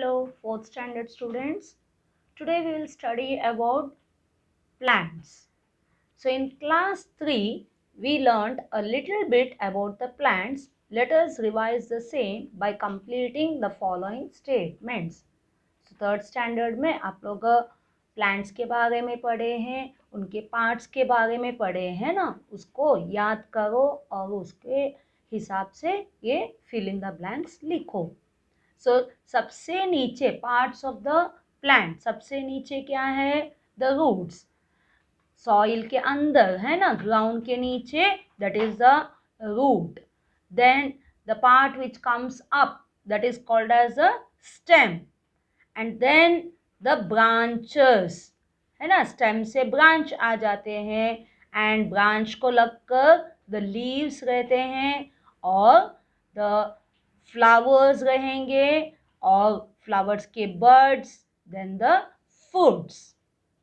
Hello, 4th standard students. Today we will study about plants. So in class 3, we learned a little bit about the plants. Let us revise the same by completing the following statements. So 3rd standard में आप लोग plants के बारे में पढ़े हैं, उनके parts के बारे में पढ़े हैं ना, उसको याद करो और उसके हिसाब से ये फिल इन द ब्लैंक्स लिखो. सो सबसे नीचे पार्ट्स ऑफ द प्लांट, सबसे नीचे क्या है? The roots. सॉइल के अंदर है ना, ग्राउंड के नीचे, that is the root. Then the part which comes up, that is called as the stem. And then the branches, है ना, स्टेम से ब्रांच आ जाते हैं एंड ब्रांच को लगकर द लीव्स रहते हैं और द फ्लावर्स रहेंगे और फ्लावर्स के birds, then the fruits,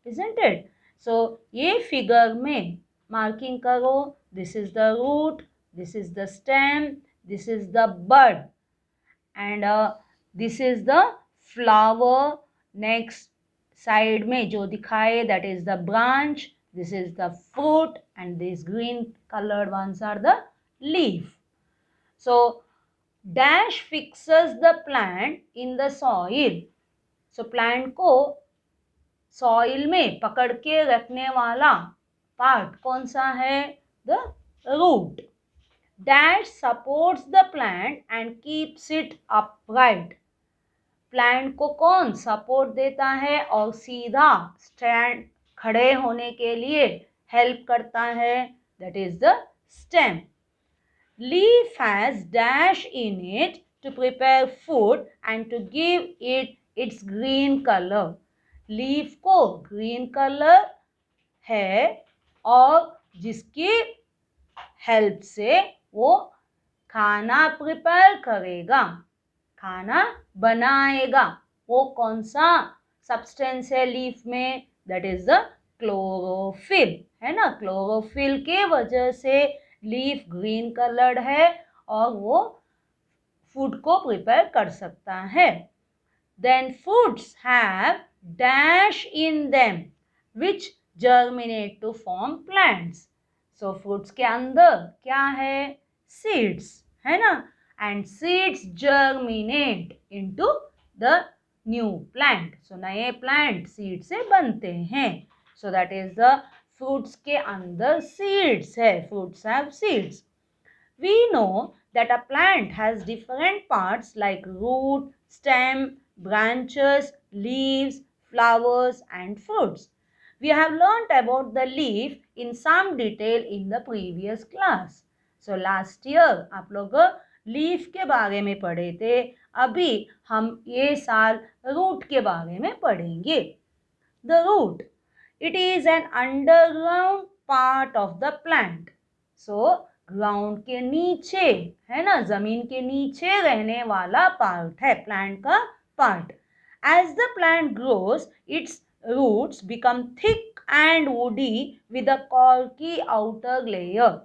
isn't it? So ये फिगर में मार्किंग करो. This is the root, this is the stem, this is the bird and this is the flower. Next side में जो दिखाए that is the branch, this is the fruit and this green colored ones are the leaf. So dash fixes the plant in the soil. So plant को soil में पकड़ के रखने वाला part कौन सा है? The root. Dash supports the plant and keeps it upright. Plant को कौन सपोर्ट देता है और सीधा स्टैंड खड़े होने के लिए हेल्प करता है? That is the stem. Leaf has dash in it to prepare food and to give it its green color. Leaf को green color है और जिसकी हेल्प से वो खाना प्रिपेयर करेगा, खाना बनाएगा. वो कौन सा सब्सटेंस है लीफ में? दैट इज द क्लोरोफिल, है ना. क्लोरोफिल के वजह से लीफ ग्रीन कलर्ड है और वो फूड को प्रिपेयर कर सकता है. Then fruits have dash in them which germinate to form plants. So fruits के अंदर क्या है? सीड्स, है ना. And seeds germinate into the new plant. So नए प्लांट सीड से बनते हैं. So that is the fruits के अंदर सीड्स है. Fruits have seeds. We know that a plant has different parts like root, stem, branches, leaves, flowers and fruits. We have learnt about the leaf in some detail in the previous class. So last year आप लोग leaf के बारे में पढ़े थे. अभी हम ये साल रूट के बारे में पढ़ेंगे. The root, it is an underground part of the plant. So ground के नीचे, है ना, जमीन के नीचे रहने वाला पार्ट है प्लांट का part. As the plant grows its roots become thick and woody with a corky outer layer.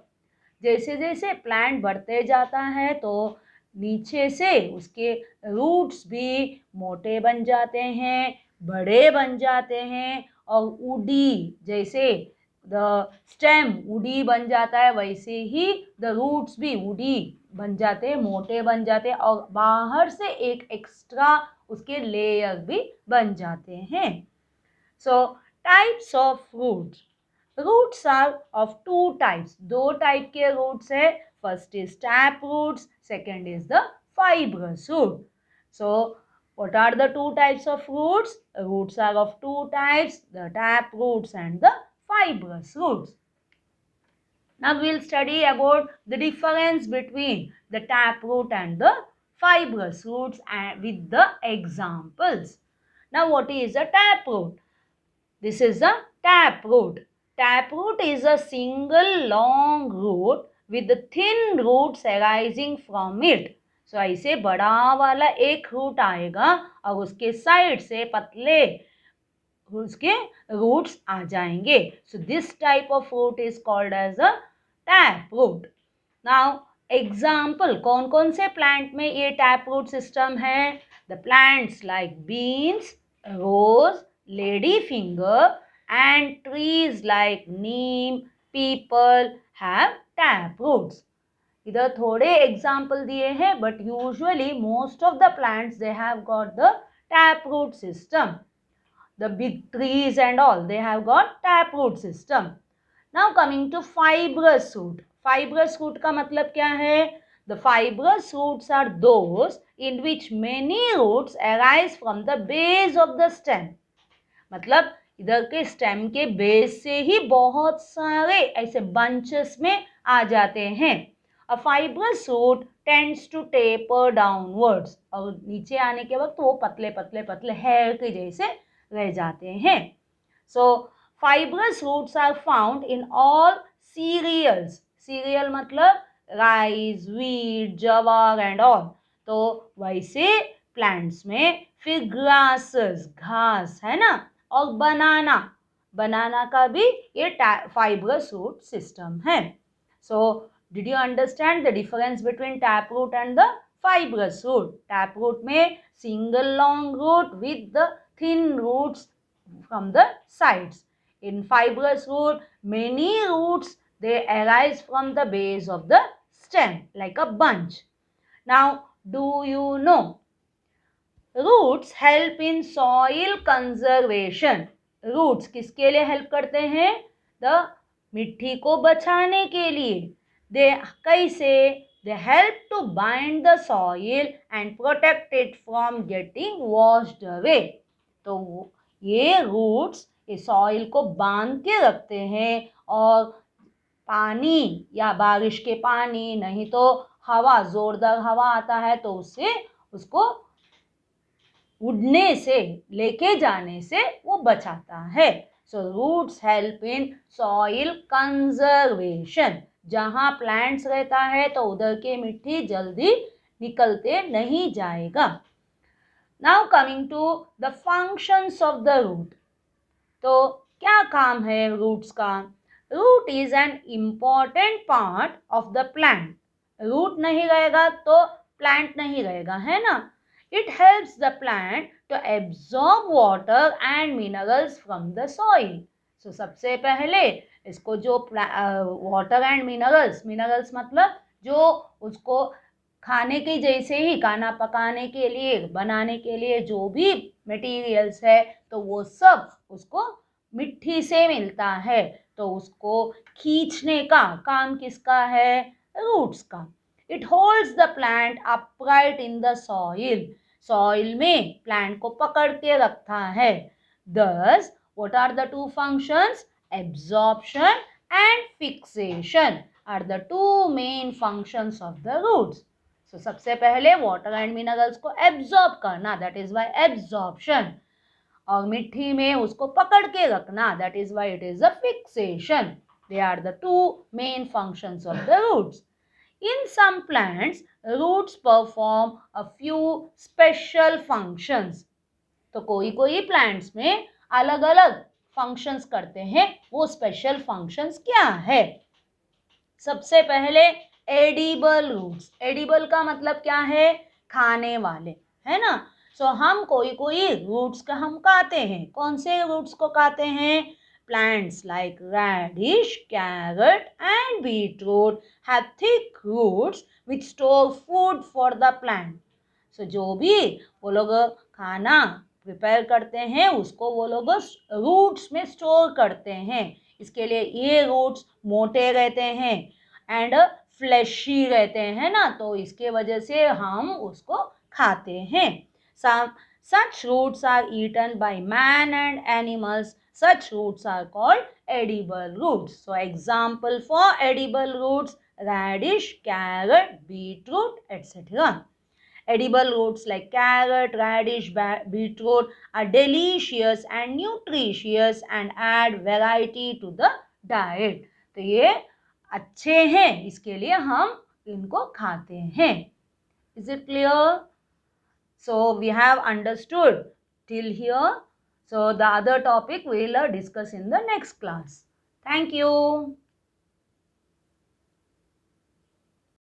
जैसे जैसे प्लांट बढ़ते जाता है तो नीचे से उसके रूट्स भी मोटे बन जाते हैं, बड़े बन जाते हैं और वुडी, जैसे द स्टेम वुडी बन जाता है वैसे ही द रूट्स भी वुडी बन जाते हैं, मोटे बन जाते हैं और बाहर से एक एक्स्ट्रा उसके लेयर भी बन जाते हैं. So types of roots. Roots are of two types. दो टाइप के रूट्स है. First is tap roots, second is the fibrous root. So what are the two types of roots? Roots are of two types, the tap roots and the fibrous roots. Now we will study about the difference between the tap root and the fibrous roots and with the examples. Now what is a tap root? This is a tap root. Tap root is a single long root with the thin roots arising from it. So ऐसे बड़ा वाला एक root आएगा और उसके side से पतले उसके रूट्स आ जाएंगे. So this type of root is called as a tap root. Now example, कौन कौन से प्लांट में ये टैप रूट सिस्टम है? The plants like beans, rose, ladyfinger and trees like neem, people have tap roots. इधर थोड़े example दिए हैं, but usually most of the plants they have got the tap root system. The big trees and all, they have got tap root system. Now coming to fibrous root. Fibrous root का मतलब क्या है? The fibrous roots are those in which many roots arise from the base of the stem. मतलब इधर के stem के base से ही बहुत सारे ऐसे बंचेस में आ जाते हैं. A fibrous root tends to taper downwards. और नीचे आने के वक्त वो पतले पतले पतले हेयर के जैसे रह जाते हैं. So fibrous roots are found in all cereals. Cereal मतलब राइस, wheat, जवार and all. तो वैसे प्लांट्स में फिर ग्रासेस, घास है ना, और बनाना का भी ये फाइब्रस रूट सिस्टम है. So did you understand the difference between tap root and the fibrous root? Tap root में single long root with the thin roots from the sides. In fibrous root, many roots they arise from the base of the stem like a bunch. Now, do you know roots help in soil conservation? Roots किसके लिए help करते हैं? The मिट्टी को बचाने के लिए. They कैसे? They help to bind the soil and protect it from getting washed away. तो ये रूट्स ये सॉइल को बांध के रखते हैं और पानी या बारिश के पानी नहीं तो हवा, जोरदार हवा आता है तो उससे उसको उड़ने से, लेके जाने से वो बचाता है. So roots help in soil conservation. जहाँ प्लांट्स रहता है तो उधर की मिट्टी जल्दी निकलते नहीं जाएगा. Now coming to the functions of the root. तो क्या काम है रूट्स का? Root is an important part of the plant. Root नहीं रहेगा तो प्लांट नहीं रहेगा, है ना. It helps the plant to absorb water and minerals from the soil. So सबसे पहले इसको जो water and minerals मतलब जो उसको खाने के जैसे ही, खाना पकाने के लिए, बनाने के लिए जो भी मटेरियल्स है तो वो सब उसको मिट्टी से मिलता है. तो उसको खींचने का काम किसका है? रूट्स का. It holds the plant upright in the soil. Soil में प्लांट को पकड़ के रखता है. Thus, what are the two functions? Absorption and fixation are the two main functions of the roots. So, सबसे पहले water and minerals को absorb करना, that is why absorption. और मिट्टी में उसको पकड़ के रखना, that is why it is a fixation. They are the two main functions of the roots. In some plants, roots perform a few special functions. तो कोई प्लांट्स में अलग अलग फंक्शंस करते हैं. वो स्पेशल फंक्शंस क्या है? सबसे पहले एडिबल रूट्स. एडिबल का मतलब क्या है? खाने वाले, है ना. सो हम कोई रूट्स का हम खाते हैं. कौन से रूट्स को खाते हैं? Plants like radish, carrot and beetroot have thick roots which store food for the plant. So जो भी वो लोग खाना प्रिपेयर करते हैं उसको वो लोग रूट्स में स्टोर करते हैं. इसके लिए ये रूट्स मोटे रहते हैं एंड फ्लैशी रहते हैं ना, तो इसके वजह से हम उसको खाते हैं. Such roots are eaten by man and animals. Such roots are called edible roots. So example for edible roots: radish, carrot, beetroot, etc. Edible roots like carrot, radish, beetroot are delicious and nutritious and add variety to the diet. तो ये अच्छे हैं, इसके लिए हम इनको खाते हैं. Is it clear? So we have understood till here. So the other topic we will discuss in the next class. Thank you.